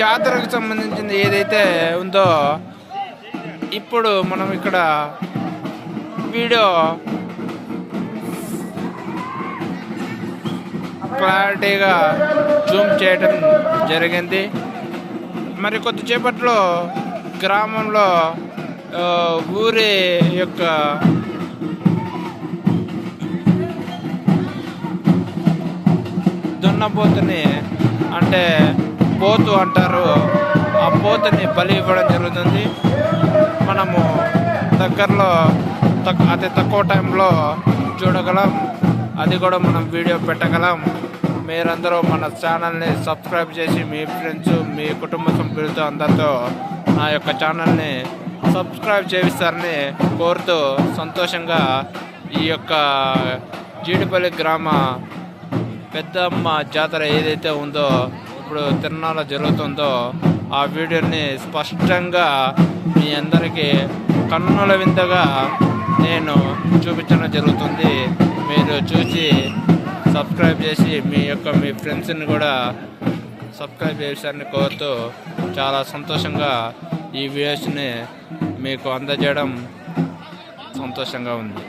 జాతరకు సంబంధించింది ఏదైతే ఉందో ఇప్పుడు మనం ఇక్కడ వీడియో క్లారిటీగా జూమ్ చేయడం జరిగింది. మరి కొద్దిసేపట్లో గ్రామంలో ఊరి యొక్క దున్నపోతుని అంటే పోతు అంటారు, ఆ పోతుని బలి ఇవ్వడం జరుగుతుంది. మనము దగ్గరలో అతి తక్కువ టైంలో చూడగలం, అది కూడా మనం వీడియో పెట్టగలం. మీరందరూ మన ఛానల్ని సబ్స్క్రైబ్ చేసి మీ ఫ్రెండ్స్ మీ కుటుంబ సభ్యులతో అందరితో నా యొక్క ఛానల్ని సబ్స్క్రైబ్ చేయిస్తారని కోరుతూ సంతోషంగా ఈ యొక్క జీడిపల్లి గ్రామ పెద్దమ్మ జాతర ఏదైతే ఉందో ఇప్పుడు తిరునాళ్ళ జరుగుతుందో ఆ వీడియోని స్పష్టంగా మీ అందరికీ కన్నుల వింతగా నేను చూపించడం జరుగుతుంది. మీరు చూసి సబ్స్క్రైబ్ చేసి మీ ఫ్రెండ్స్ని కూడా సబ్స్క్రైబ్ చేశారని కోరుతూ చాలా సంతోషంగా ఈ వీడియోస్ని మీకు అందజేయడం సంతోషంగా ఉంది.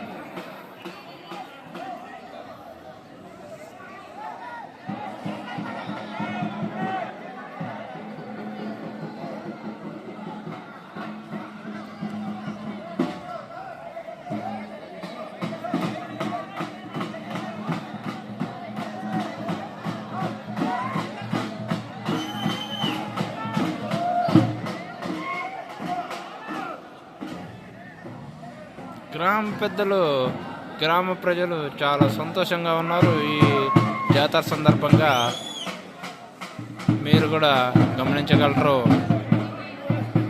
గ్రామ పెద్దలు గ్రామ ప్రజలు చాలా సంతోషంగా ఉన్నారు. ఈ జాతర సందర్భంగా మీరు కూడా గమనించగలరు.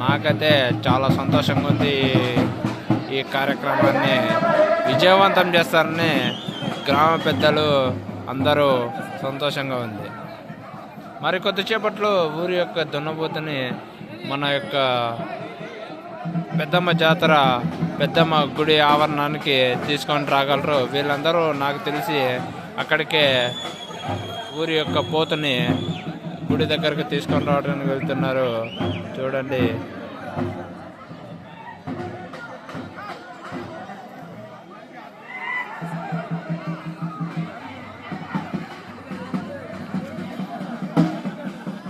నాకైతే చాలా సంతోషంగా ఉంది. ఈ కార్యక్రమాన్ని విజయవంతం చేస్తారని గ్రామ పెద్దలు అందరూ సంతోషంగా ఉంది. మరి కొద్దిసేపట్లో ఊరి యొక్క దున్నపోతుని మన యొక్క పెద్దమ్మ జాతర పెద్దమ్మ గుడి ఆవరణానికి తీసుకొని రాగలరు. వీళ్ళందరూ నాకు తెలిసి అక్కడికే ఊరి యొక్క పోతుని గుడి దగ్గరికి తీసుకొని రావడానికి వెళ్తున్నారు. చూడండి.